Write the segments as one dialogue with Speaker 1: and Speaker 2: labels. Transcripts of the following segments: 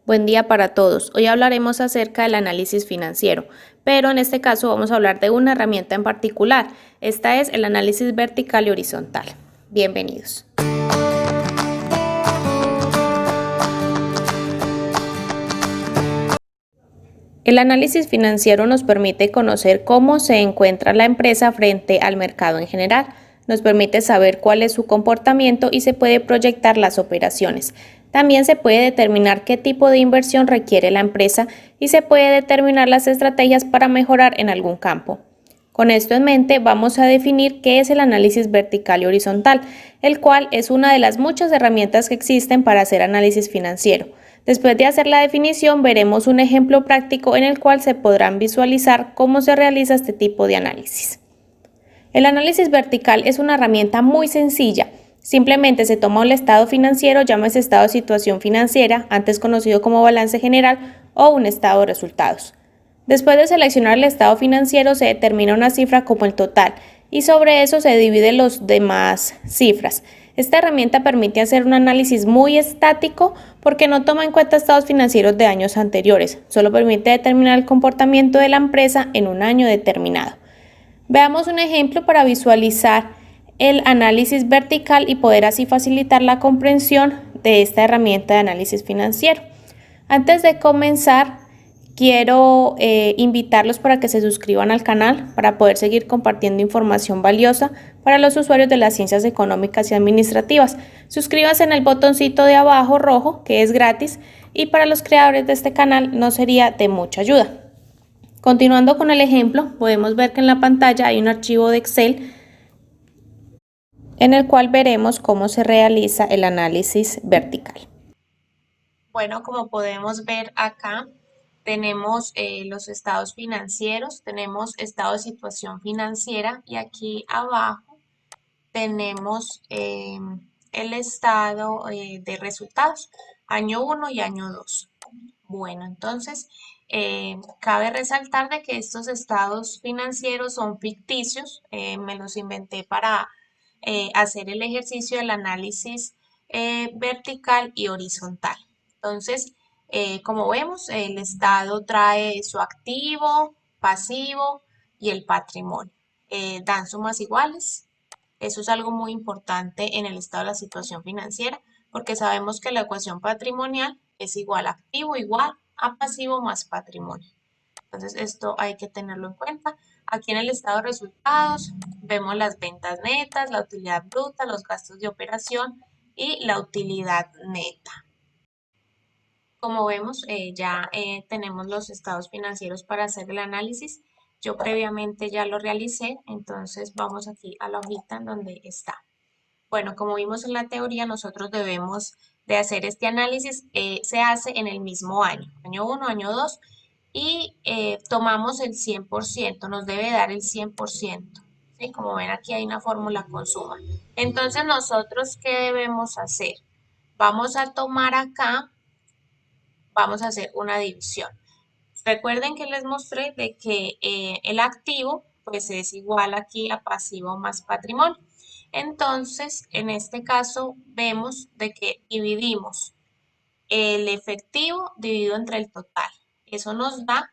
Speaker 1: Buen día para todos. Hoy hablaremos acerca del análisis financiero, pero en este caso vamos a hablar de una herramienta en particular. Esta es el análisis vertical y horizontal. Bienvenidos. El análisis financiero nos permite conocer cómo se encuentra la empresa frente al mercado en general. Nos permite saber cuál es su comportamiento y se puede proyectar las operaciones. También se puede determinar qué tipo de inversión requiere la empresa y se puede determinar las estrategias para mejorar en algún campo. Con esto en mente, vamos a definir qué es el análisis vertical y horizontal, el cual es una de las muchas herramientas que existen para hacer análisis financiero. Después de hacer la definición, veremos un ejemplo práctico en el cual se podrán visualizar cómo se realiza este tipo de análisis. El análisis vertical es una herramienta muy sencilla. Simplemente se toma un estado financiero, llámese estado de situación financiera, antes conocido como balance general, o un estado de resultados. Después de seleccionar el estado financiero, se determina una cifra como el total y sobre eso se dividen las demás cifras. Esta herramienta permite hacer un análisis muy estático porque no toma en cuenta estados financieros de años anteriores, solo permite determinar el comportamiento de la empresa en un año determinado. Veamos un ejemplo para visualizar el análisis vertical y poder así facilitar la comprensión de esta herramienta de análisis financiero. Antes de comenzar, quiero invitarlos para que se suscriban al canal para poder seguir compartiendo información valiosa para los usuarios de las ciencias económicas y administrativas. Suscríbanse en el botoncito de abajo rojo, que es gratis, y para los creadores de este canal no sería de mucha ayuda. Continuando con el ejemplo, podemos ver que en la pantalla hay un archivo de Excel en el cual veremos cómo se realiza el análisis vertical. Bueno, como podemos ver acá, tenemos los estados financieros, tenemos estado de situación financiera y aquí abajo tenemos el estado de resultados, año 1 y año 2. Bueno, entonces cabe resaltar de que estos estados financieros son ficticios, me los inventé para hacer el ejercicio del análisis vertical y horizontal. Entonces, como vemos, el estado trae su activo, pasivo y el patrimonio. Dan sumas iguales. Eso es algo muy importante en el estado de la situación financiera, porque sabemos que la ecuación patrimonial es igual a activo igual a pasivo más patrimonio. Entonces, esto hay que tenerlo en cuenta. Aquí en el estado de resultados vemos las ventas netas, la utilidad bruta, los gastos de operación y la utilidad neta. Como vemos, ya tenemos los estados financieros para hacer el análisis. Yo previamente ya lo realicé, entonces vamos aquí a la hojita en donde está. Bueno, como vimos en la teoría, nosotros debemos de hacer este análisis, se hace en el mismo año 1, año 2, y tomamos el 100%, nos debe dar el 100%. ¿Sí? Como ven aquí hay una fórmula con suma. Entonces, ¿nosotros qué debemos hacer? Vamos a tomar acá, vamos a hacer una división. Recuerden que les mostré de que el activo pues es igual aquí a pasivo más patrimonio. Entonces, en este caso vemos de que dividimos el efectivo dividido entre el total. Eso nos da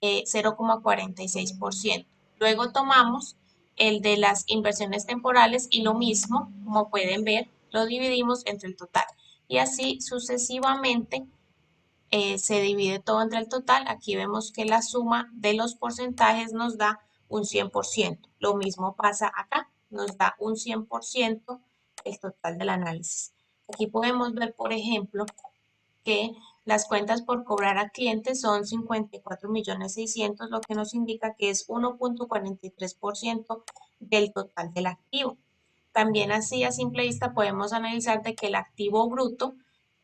Speaker 1: 0,46%. Luego tomamos el de las inversiones temporales y lo mismo, como pueden ver, lo dividimos entre el total. Y así sucesivamente se divide todo entre el total. Aquí vemos que la suma de los porcentajes nos da un 100%. Lo mismo pasa acá, nos da un 100% el total del análisis. Aquí podemos ver, por ejemplo, que las cuentas por cobrar a clientes son 54.600.000, lo que nos indica que es 1,43% del total del activo. También así a simple vista podemos analizar de que el activo bruto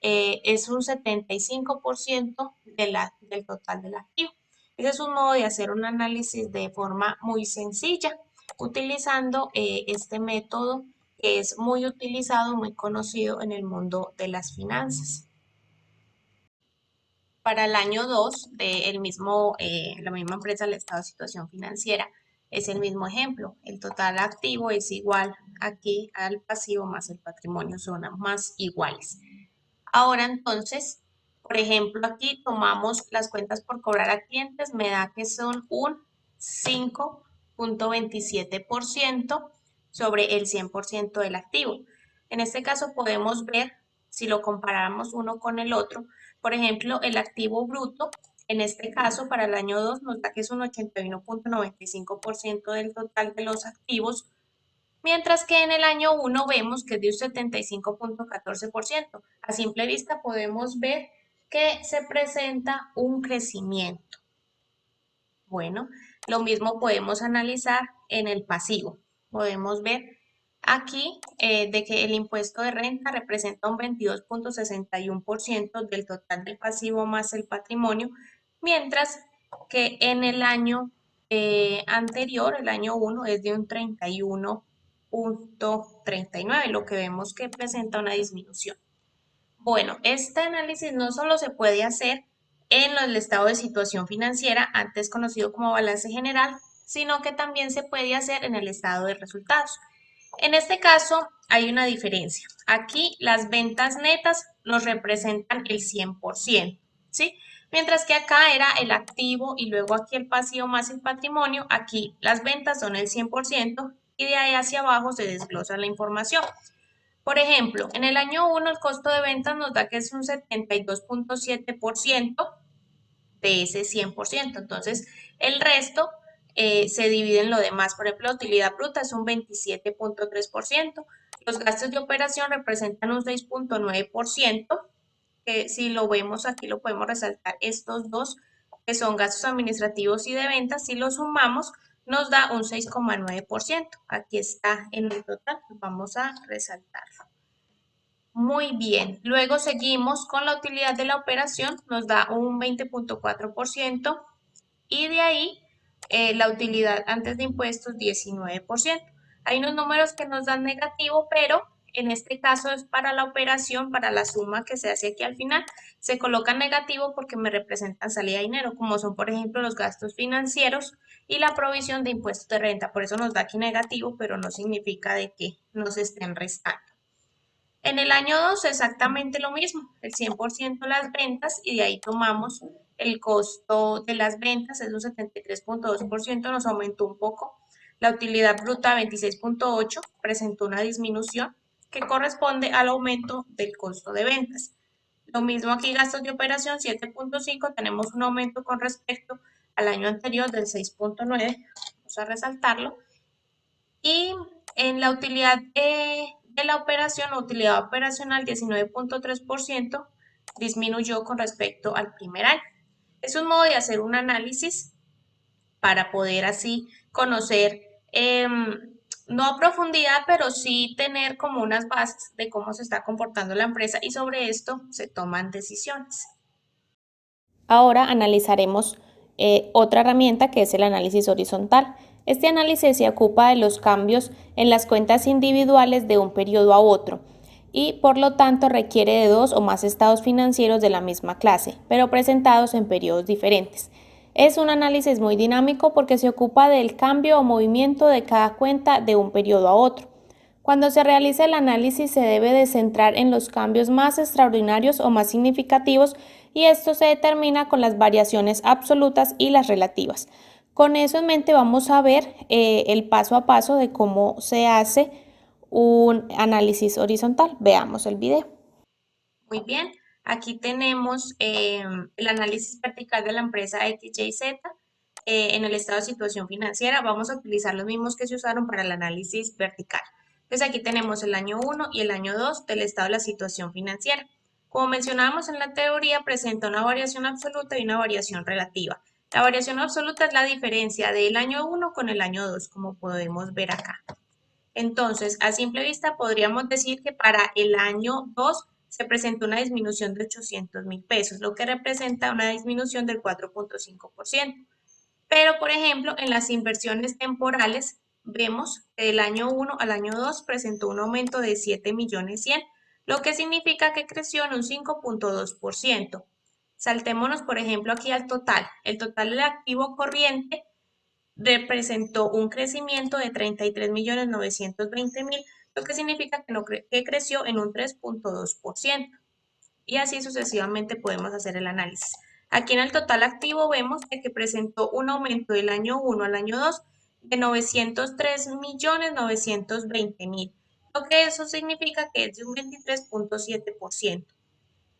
Speaker 1: es un 75% del total del activo. Ese es un modo de hacer un análisis de forma muy sencilla, utilizando este método que es muy utilizado, muy conocido en el mundo de las finanzas. Para el año 2 de la misma empresa, el estado de situación financiera, es el mismo ejemplo. El total activo es igual aquí al pasivo más el patrimonio, son más iguales. Ahora entonces Por ejemplo, aquí tomamos las cuentas por cobrar a clientes, me da que son un 5,27% sobre el 100% del activo. En este caso podemos ver, si lo comparamos uno con el otro, por ejemplo, el activo bruto, en este caso para el año 2 nos da que es un 81,95% del total de los activos, mientras que en el año 1 vemos que es de un 75,14%. A simple vista podemos ver que se presenta un crecimiento. Bueno, lo mismo podemos analizar en el pasivo. Podemos ver aquí de que el impuesto de renta representa un 22,61% del total del pasivo más el patrimonio, mientras que en el año anterior, el año 1, es de un 31,39, lo que vemos que presenta una disminución. Bueno, este análisis no solo se puede hacer en el estado de situación financiera, antes conocido como balance general, sino que también se puede hacer en el estado de resultados. En este caso hay una diferencia. Aquí las ventas netas nos representan el 100%, ¿sí? Mientras que acá era el activo y luego aquí el pasivo más el patrimonio, aquí las ventas son el 100% y de ahí hacia abajo se desglosa la información. Por ejemplo, en el año 1 el costo de ventas nos da que es un 72,7% de ese 100%. Entonces, el resto se divide en lo demás. Por ejemplo, la utilidad bruta es un 27,3%. Los gastos de operación representan un 6,9%, que si lo vemos aquí lo podemos resaltar estos dos, que son gastos administrativos y de ventas. Si los sumamos, nos da un 6,9%. Aquí está en el total, vamos a resaltarlo. Muy bien, luego seguimos con la utilidad de la operación, nos da un 20,4% y de ahí la utilidad antes de impuestos 19%. Hay unos números que nos dan negativo, pero en este caso es para la operación, para la suma que se hace aquí al final. Se coloca negativo porque me representan salida de dinero, como son por ejemplo los gastos financieros y la provisión de impuestos de renta. Por eso nos da aquí negativo, pero no significa de que nos estén restando. En el año 2 exactamente lo mismo, el 100% las ventas y de ahí tomamos el costo de las ventas, es un 73,2%, nos aumentó un poco. La utilidad bruta 26,8 presentó una disminución que corresponde al aumento del costo de ventas. Lo mismo aquí, gastos de operación 7,5, tenemos un aumento con respecto al año anterior del 6,9, vamos a resaltarlo. Y en la utilidad de la operación, la utilidad operacional 19,3% disminuyó con respecto al primer año. Es un modo de hacer un análisis para poder así conocer, no a profundidad, pero sí tener como unas bases de cómo se está comportando la empresa y sobre esto se toman decisiones.
Speaker 2: Ahora analizaremos otra herramienta que es el análisis horizontal. Este análisis se ocupa de los cambios en las cuentas individuales de un periodo a otro y por lo tanto requiere de dos o más estados financieros de la misma clase, pero presentados en periodos diferentes. Es un análisis muy dinámico porque se ocupa del cambio o movimiento de cada cuenta de un periodo a otro. Cuando se realiza el análisis se debe de centrar en los cambios más extraordinarios o más significativos y esto se determina con las variaciones absolutas y las relativas. Con eso en mente vamos a ver el paso a paso de cómo se hace un análisis horizontal. Veamos el video.
Speaker 1: Muy bien, aquí tenemos el análisis vertical de la empresa XYZ en el estado de situación financiera. Vamos a utilizar los mismos que se usaron para el análisis vertical. Entonces aquí tenemos el año 1 y el año 2 del estado de la situación financiera. Como mencionábamos en la teoría, presenta una variación absoluta y una variación relativa. La variación absoluta es la diferencia del año 1 con el año 2, como podemos ver acá. Entonces, a simple vista podríamos decir que para el año 2 se presentó una disminución de 800,000 pesos, lo que representa una disminución del 4,5%. Pero, por ejemplo, en las inversiones temporales vemos que del año 1 al año 2 presentó un aumento de 7,100,000, lo que significa que creció en un 5,2%. Saltémonos, por ejemplo, aquí al total. El total del activo corriente representó un crecimiento de 33,920,000, lo que significa que creció en un 3,2%. y así sucesivamente podemos hacer el análisis. Aquí en el total activo vemos que presentó un aumento del año 1 al año 2 de 903.920.000, lo que eso significa que es de un 23.7%.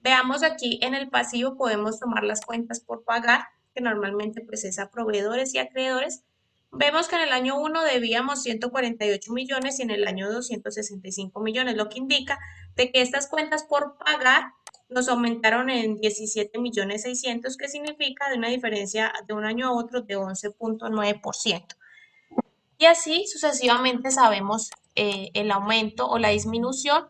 Speaker 1: Veamos aquí en el pasivo podemos tomar las cuentas por pagar, que normalmente pues es a proveedores y acreedores. Vemos que en el año 1 debíamos 148 millones y en el año 2 165 millones, lo que indica de que estas cuentas por pagar nos aumentaron en 17 millones 600, que significa de una diferencia de un año a otro de 11.9%. Y así sucesivamente sabemos el aumento o la disminución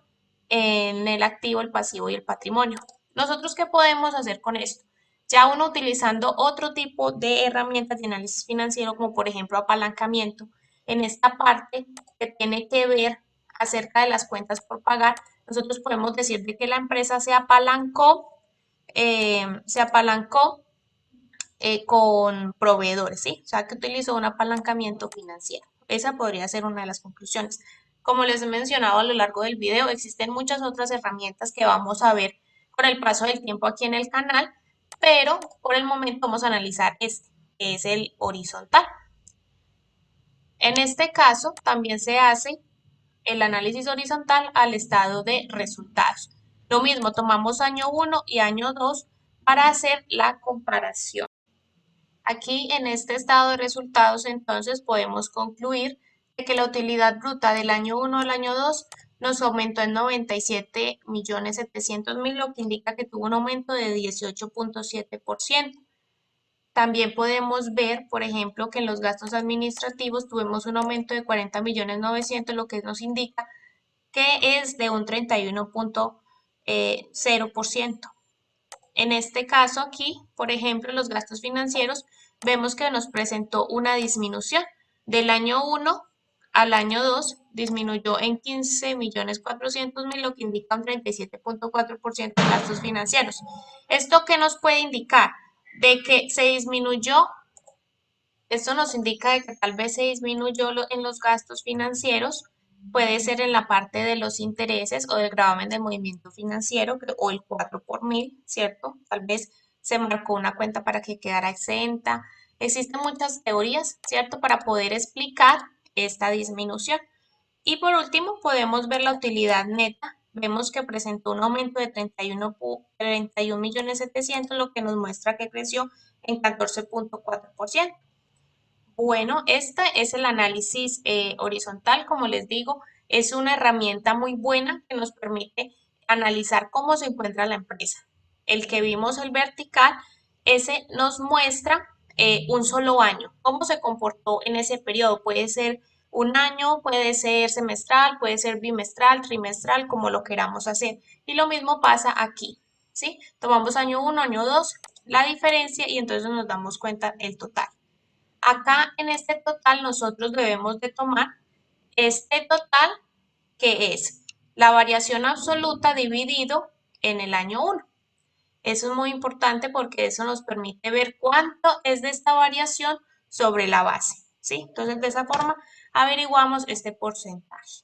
Speaker 1: en el activo, el pasivo y el patrimonio. ¿Nosotros qué podemos hacer con esto? Ya uno utilizando otro tipo de herramientas de análisis financiero, como por ejemplo apalancamiento, en esta parte que tiene que ver acerca de las cuentas por pagar, nosotros podemos decir de que la empresa se apalancó con proveedores, ¿sí? O sea, que utilizó un apalancamiento financiero. Esa podría ser una de las conclusiones. Como les he mencionado a lo largo del video, existen muchas otras herramientas que vamos a ver con el paso del tiempo aquí en el canal, pero por el momento vamos a analizar este, que es el horizontal. En este caso, también se hace el análisis horizontal al estado de resultados. Lo mismo, tomamos año 1 y año 2 para hacer la comparación. Aquí en este estado de resultados entonces podemos concluir que la utilidad bruta del año 1 al año 2 nos aumentó en 97.700.000, lo que indica que tuvo un aumento de 18.7%. También podemos ver, por ejemplo, que en los gastos administrativos tuvimos un aumento de 40.900.000, lo que nos indica que es de un 31.0%. En este caso aquí, por ejemplo, los gastos financieros, vemos que nos presentó una disminución. Del año 1 al año 2 disminuyó en 15.400.000, lo que indica un 37.4% de gastos financieros. ¿Esto qué nos puede indicar? De que se disminuyó, esto nos indica de que tal vez se disminuyó en los gastos financieros, puede ser en la parte de los intereses o del gravamen del movimiento financiero o el 4 por mil, ¿cierto? Tal vez se marcó una cuenta para que quedara exenta. Existen muchas teorías, ¿cierto? Para poder explicar esta disminución. Y por último, podemos ver la utilidad neta. Vemos que presentó un aumento de 31.700.000, lo que nos muestra que creció en 14.4%. Bueno, este es el análisis horizontal, como les digo, es una herramienta muy buena que nos permite analizar cómo se encuentra la empresa. El que vimos el vertical, ese nos muestra un solo año, cómo se comportó en ese periodo. Puede ser un año, puede ser semestral, puede ser bimestral, trimestral, como lo queramos hacer. Y lo mismo pasa aquí, ¿sí? Tomamos año 1, año 2, la diferencia y entonces nos damos cuenta el total. Acá en este total nosotros debemos de tomar este total que es la variación absoluta dividido en el año 1. Eso es muy importante porque eso nos permite ver cuánto es de esta variación sobre la base, ¿sí? Entonces de esa forma averiguamos este porcentaje.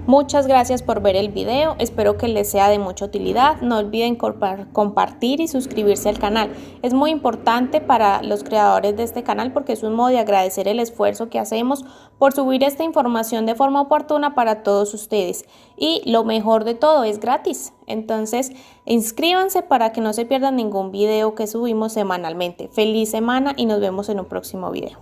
Speaker 2: Muchas gracias por ver el video, espero que les sea de mucha utilidad. No olviden compartir y suscribirse al canal. Es muy importante para los creadores de este canal porque es un modo de agradecer el esfuerzo que hacemos por subir esta información de forma oportuna para todos ustedes. Y lo mejor de todo, es gratis. Entonces, inscríbanse para que no se pierdan ningún video que subimos semanalmente. Feliz semana y nos vemos en un próximo video.